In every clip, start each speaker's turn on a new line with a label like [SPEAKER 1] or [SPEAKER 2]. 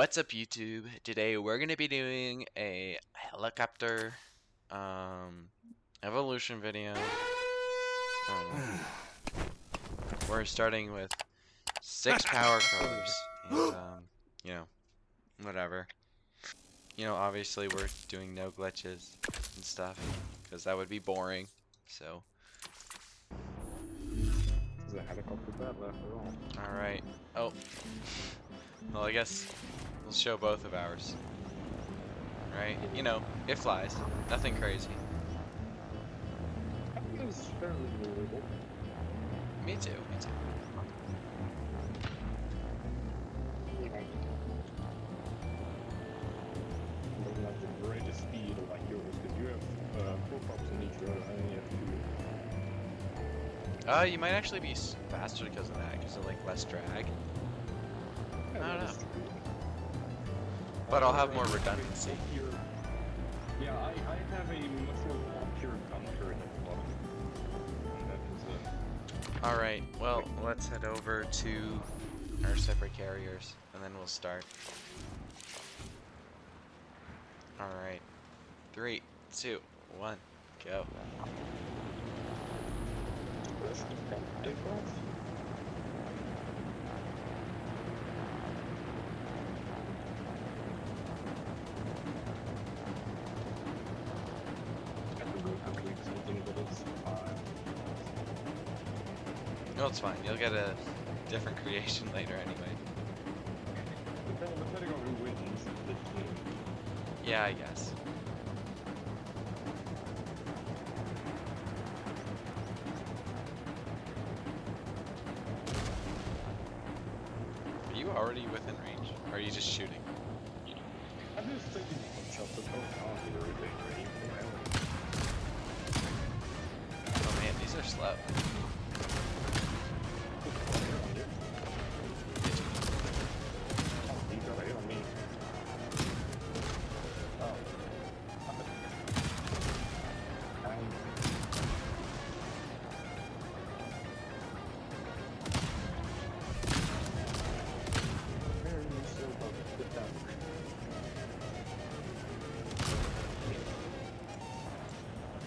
[SPEAKER 1] What's up, YouTube? Today we're gonna be doing a helicopter evolution video. I don't know. We're starting with 6 power colors and you know, whatever. Obviously we're doing no glitches and stuff because that would be boring. So,
[SPEAKER 2] There's a helicopter that left at all.
[SPEAKER 1] all right. Oh, well, I guess we'll show both of ours. Right? It flies. Nothing crazy.
[SPEAKER 2] That was fairly believable.
[SPEAKER 1] Me too. Me too.
[SPEAKER 2] It doesn't have the greatest speed like yours, because you have 4 props in each row, I only have 2.
[SPEAKER 1] You might actually be faster because of that, because of like less drag. I don't know. But I'll have more redundancy.
[SPEAKER 2] Yeah, I have a much more pure counter than the bottom.
[SPEAKER 1] Alright, well, let's head over to our separate carriers, and then we'll start. Alright. 3, 2, 1, go.
[SPEAKER 2] Take off.
[SPEAKER 1] No, it's fine. You'll get a different creation later anyway.
[SPEAKER 2] Depending on who wins this game.
[SPEAKER 1] Yeah, I guess. Are you already within range? Or are you just shooting?
[SPEAKER 2] I'm just thinking shots of everything ready.
[SPEAKER 1] Oh man, these are slow.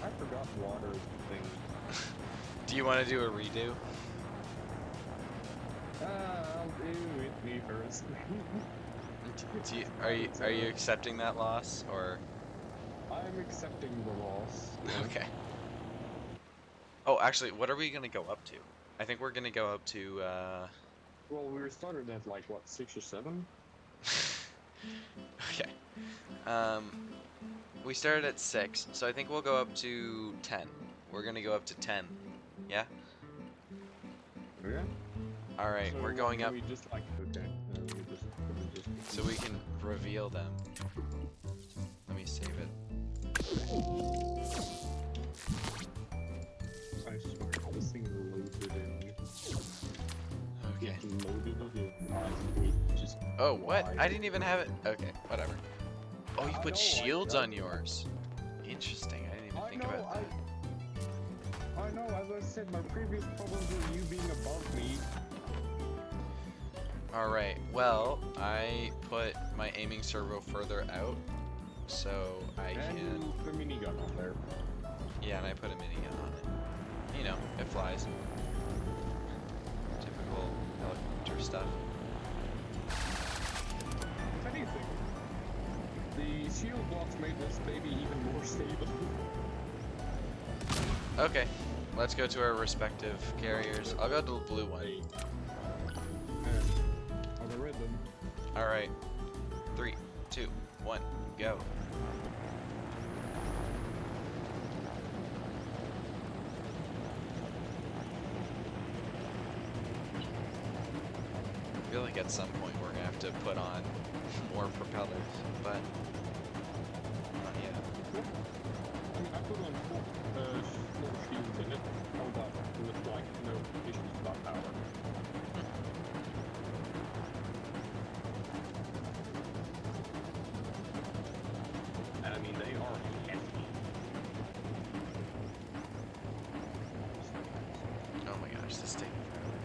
[SPEAKER 2] I forgot water is the thing.
[SPEAKER 1] Do you want to do a redo?
[SPEAKER 2] I'll do it me first.
[SPEAKER 1] Are you accepting that loss or?
[SPEAKER 2] I'm accepting the loss.
[SPEAKER 1] Okay. Oh, actually, what are we gonna go up to? I think we're gonna go up to.
[SPEAKER 2] Well, we were started at like what, 6 or 7?
[SPEAKER 1] Okay. We started at 6, so I think we'll go up to 10. We're gonna go up to 10. Yeah.
[SPEAKER 2] Yeah.
[SPEAKER 1] All right,
[SPEAKER 2] So
[SPEAKER 1] we're going up
[SPEAKER 2] we just like okay. We just
[SPEAKER 1] so we can reveal them. Let me save it.
[SPEAKER 2] I swear this thing loaded in.
[SPEAKER 1] Okay.
[SPEAKER 2] It loaded in. Just
[SPEAKER 1] Oh, what? I didn't even have it. Okay, whatever. Oh, you put shields on yours. Interesting. I didn't even think about that.
[SPEAKER 2] I know, as I said, my previous problems were you being above me.
[SPEAKER 1] Alright, well, I put my aiming servo further out, so I can...
[SPEAKER 2] And you put a minigun on there.
[SPEAKER 1] Yeah, and I put a minigun on it. You know, it flies. Typical helicopter stuff.
[SPEAKER 2] If anything, the shield blocks made this baby even more stable.
[SPEAKER 1] Okay, let's go to our respective carriers. I'll go to the blue one.
[SPEAKER 2] I'll read them.
[SPEAKER 1] Alright. 3, 2, 1, go. I feel like at some point we're gonna have to put on more propellers, but not yet.
[SPEAKER 2] I mean, I put on four shields in it. How about with like no issues about power? I mean, they are hefty.
[SPEAKER 1] Oh my gosh, this is taking forever.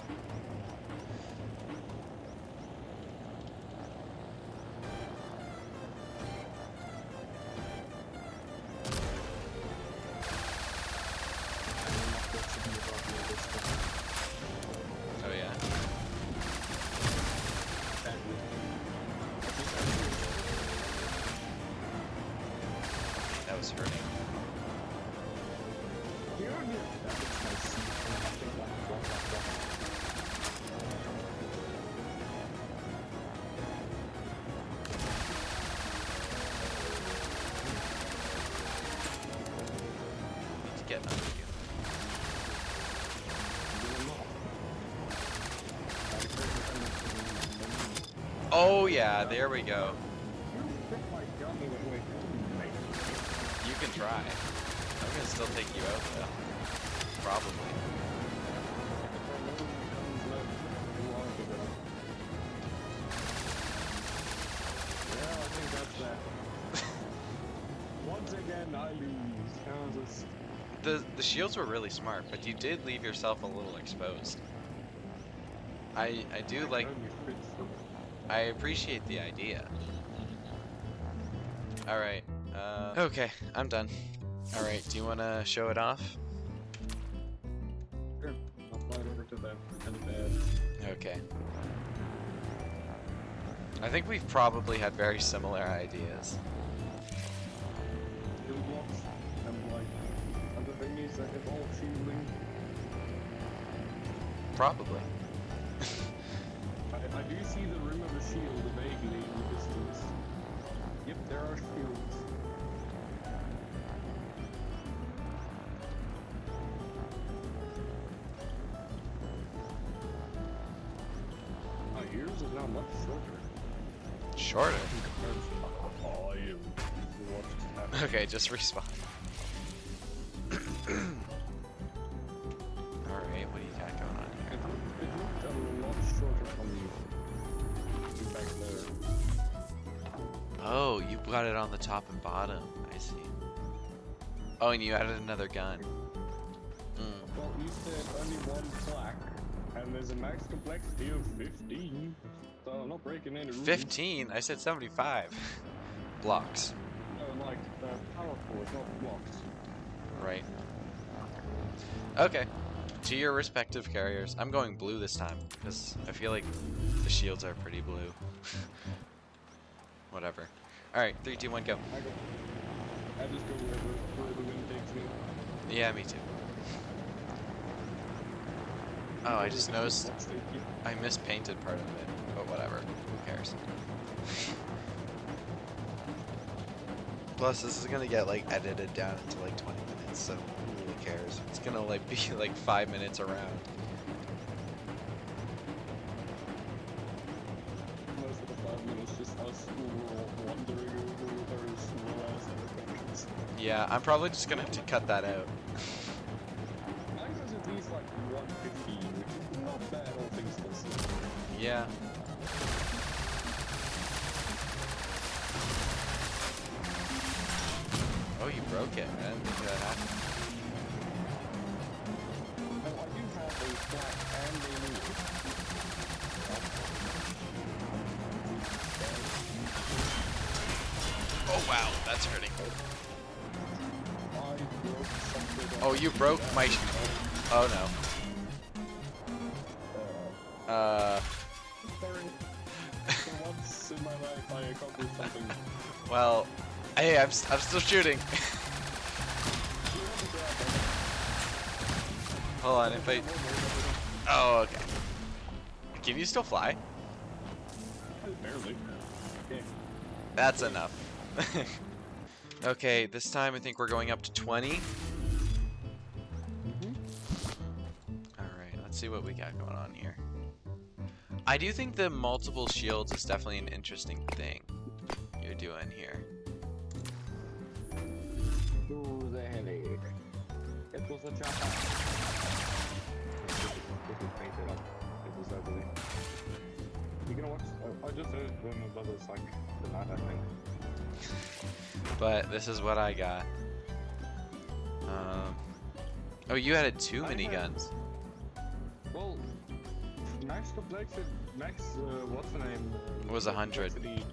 [SPEAKER 1] is hurting.
[SPEAKER 2] You don't need that. It's nice. I think like block.
[SPEAKER 1] Need to get under you. Oh yeah, there we go. You can try. I'm gonna still take you out though. Probably.
[SPEAKER 2] Yeah, I think that's that. Once again, I lose. Kansas.
[SPEAKER 1] The shields were really smart, but you did leave yourself a little exposed. I do like. I appreciate the idea. All right. Okay, I'm done. All right. Do you want to show it off?
[SPEAKER 2] Sure. I'll fly over to the bed.
[SPEAKER 1] Okay. I think we've probably had very similar ideas.
[SPEAKER 2] Shield blocks and like other thingies that evolve shielding.
[SPEAKER 1] Probably.
[SPEAKER 2] I do see the rim of a shield vaguely in the distance. Yep, there are shields. Yours is now much shorter.
[SPEAKER 1] Shorter?
[SPEAKER 2] Oh, I am.
[SPEAKER 1] Okay, just respawn. Alright, what do you got going on here?
[SPEAKER 2] It looked a lot shorter from you back there.
[SPEAKER 1] Oh, you got it on the top and bottom. I see. Oh, and you added another gun.
[SPEAKER 2] Well, you said only one plaque, and there's a max complexity of 15, so I'm not breaking any rules.
[SPEAKER 1] 15? I said 75. Blocks.
[SPEAKER 2] No, like, power cores, not blocks.
[SPEAKER 1] Right. Okay. To your respective carriers. I'm going blue this time, because I feel like the shields are pretty blue. Whatever. Alright, 3, 2, 1, go.
[SPEAKER 2] I just go where the wind takes me.
[SPEAKER 1] Yeah, me too. Oh, I just noticed I mispainted part of it, but whatever. Who cares? Plus, this is gonna get like edited down into like 20 minutes, so who really cares? It's gonna like be like 5 minutes around.
[SPEAKER 2] Most of the 5 minutes just us wandering over our slow-ass elevations.
[SPEAKER 1] Yeah, I'm probably just gonna have to cut that out.
[SPEAKER 2] Mine goes at least like 150, which is not bad, all things considered.
[SPEAKER 1] Yeah. Oh, you broke it. I didn't think that happened.
[SPEAKER 2] Now, I do have a flat and a new.
[SPEAKER 1] Oh wow, that's hurting.
[SPEAKER 2] I broke something.
[SPEAKER 1] Oh, you broke my. Oh no.
[SPEAKER 2] Sorry. For once in my life, I accomplished something.
[SPEAKER 1] Well, hey, I'm still shooting. Hold on, if I. Oh, okay. Can you still fly?
[SPEAKER 2] Barely. Okay.
[SPEAKER 1] That's enough. Okay, this time I think we're going up to 20. Alright, let's see what we got going on here. I do think the multiple shields is definitely an interesting thing you're doing here.
[SPEAKER 2] To the heavy. It was a chopper. It was painted up. It was ugly. You gonna watch? I just heard when my brother's like the night, I think.
[SPEAKER 1] But this is what I got. Oh, you added 2 miniguns.
[SPEAKER 2] Well, max complexity, what's the name?
[SPEAKER 1] Was 100.
[SPEAKER 2] Complexity.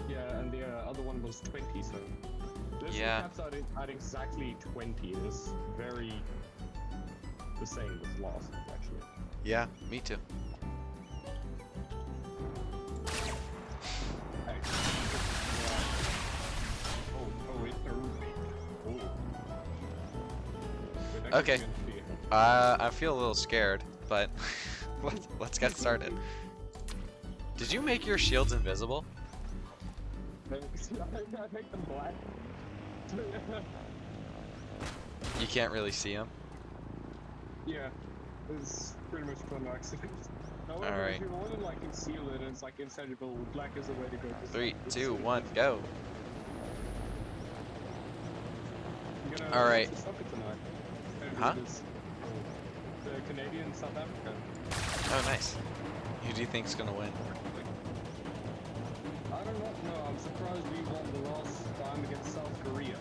[SPEAKER 2] Yeah, and the other one was 20, so. This
[SPEAKER 1] Yeah.
[SPEAKER 2] caps out at exactly 20. It's very the same as last, actually.
[SPEAKER 1] Yeah, me too.
[SPEAKER 2] Oh, wait, Like,
[SPEAKER 1] Okay.
[SPEAKER 2] it's gonna be.
[SPEAKER 1] I feel a little scared, but let's get started. Did you make your shields invisible?
[SPEAKER 2] I make them black.
[SPEAKER 1] You can't really see them.
[SPEAKER 2] Yeah, it's pretty much fun accident. However,
[SPEAKER 1] Alright.
[SPEAKER 2] if you want to like conceal it and it's like insertable, black is the way to go. 'Cause
[SPEAKER 1] 3,
[SPEAKER 2] it's
[SPEAKER 1] 2,
[SPEAKER 2] so
[SPEAKER 1] 1,
[SPEAKER 2] easy.
[SPEAKER 1] go.
[SPEAKER 2] You gonna
[SPEAKER 1] Alright.
[SPEAKER 2] watch the soccer tonight? And
[SPEAKER 1] Huh?
[SPEAKER 2] this, the Canadian South Africa.
[SPEAKER 1] Oh, nice. Who do you think's gonna win?
[SPEAKER 2] I don't know. I'm surprised we won the last time against South Korea.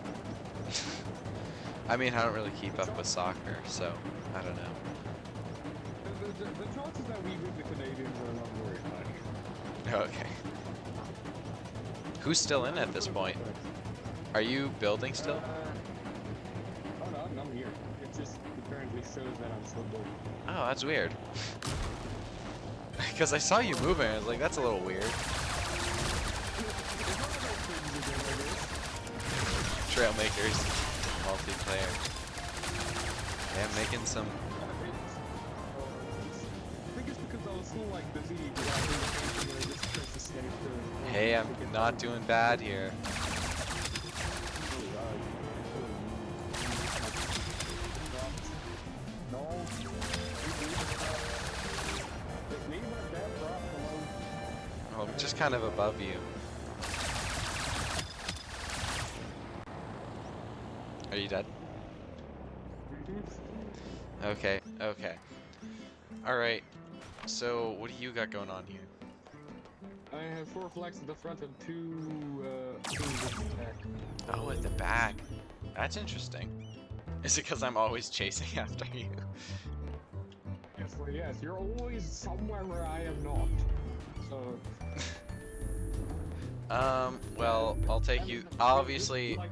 [SPEAKER 1] I mean, I don't really keep up with soccer, so I don't know.
[SPEAKER 2] The chances that we beat the Canadians are not very high.
[SPEAKER 1] Okay. Who's still in at this point? Are you building still?
[SPEAKER 2] Oh no, I'm here. It just apparently shows that I'm still building.
[SPEAKER 1] Oh, that's weird. Because I saw you moving, I was like, that's a little weird. Trailmakers, multiplayer. Yeah, making some.
[SPEAKER 2] I think it's because I was so like busy driving the game and I just pressed escape to.
[SPEAKER 1] Hey, I'm not doing bad here.
[SPEAKER 2] No. Leave my dad drop alone.
[SPEAKER 1] Oh, I'm just kind of above you. Are you dead? Okay, okay. Alright, so what do you got going on here?
[SPEAKER 2] I have 4 flags at the front and 2 things at the back.
[SPEAKER 1] Oh, at the back. That's interesting. Is it because I'm always chasing after you?
[SPEAKER 2] Yes, well, yes, you're always somewhere where I am not. So.
[SPEAKER 1] Well, I'll take you. Obviously,
[SPEAKER 2] Like,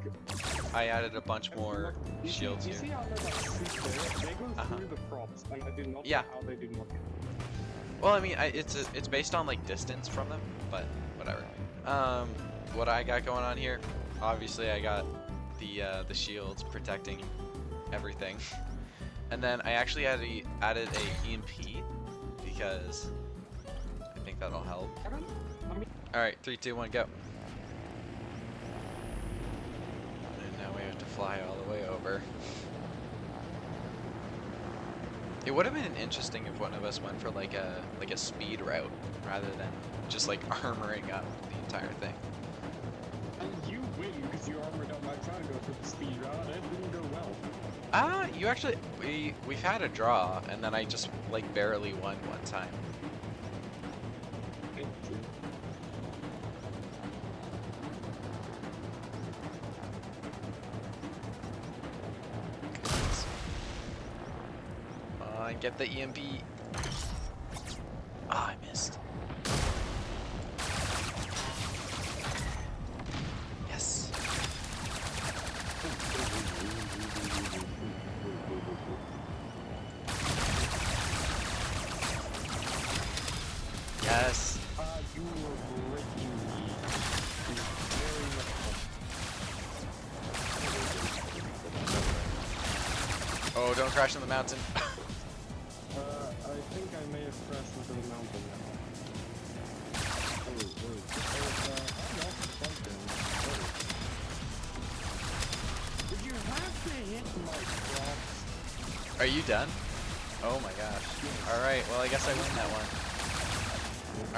[SPEAKER 1] I added a bunch more
[SPEAKER 2] you
[SPEAKER 1] shields
[SPEAKER 2] see,
[SPEAKER 1] here.
[SPEAKER 2] You see how they like sit there? They go
[SPEAKER 1] Uh-huh.
[SPEAKER 2] through the props, and I did not
[SPEAKER 1] Yeah.
[SPEAKER 2] know how they did not.
[SPEAKER 1] Well, I mean, it's based on like distance from them, but whatever. What I got going on here? Obviously, I got the shields protecting everything, and then I actually added a EMP because I think that'll help.
[SPEAKER 2] I don't. I mean,
[SPEAKER 1] All right, 3, 2, 1, go. And now we have to fly all the way over. It would have been interesting if one of us went for like a speed route rather than just like armoring up the entire thing.
[SPEAKER 2] and you win because you armored up. I tried to go for the speed route. It didn't go well.
[SPEAKER 1] You actually we've had a draw and then I just like barely won one time. Come on, get the EMP. Ah, I missed. Yes. Yes.
[SPEAKER 2] You were breaking me. Very much.
[SPEAKER 1] Oh, don't crash in the mountain.
[SPEAKER 2] I think I may have crashed into the mountain. Oh, I'm off something. Did you have to hit my props?
[SPEAKER 1] Are you done? Oh my gosh. Alright, well I guess I win that one.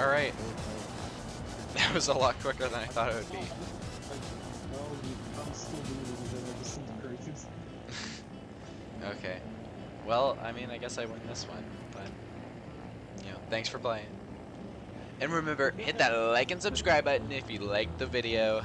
[SPEAKER 1] Alright. That was a lot quicker than I thought it would be.
[SPEAKER 2] Well, I'm still doing it and I disintegrated.
[SPEAKER 1] Okay. Well, I mean, I guess I win this one, but, you know, thanks for playing. And remember, hit that like and subscribe button if you liked the video.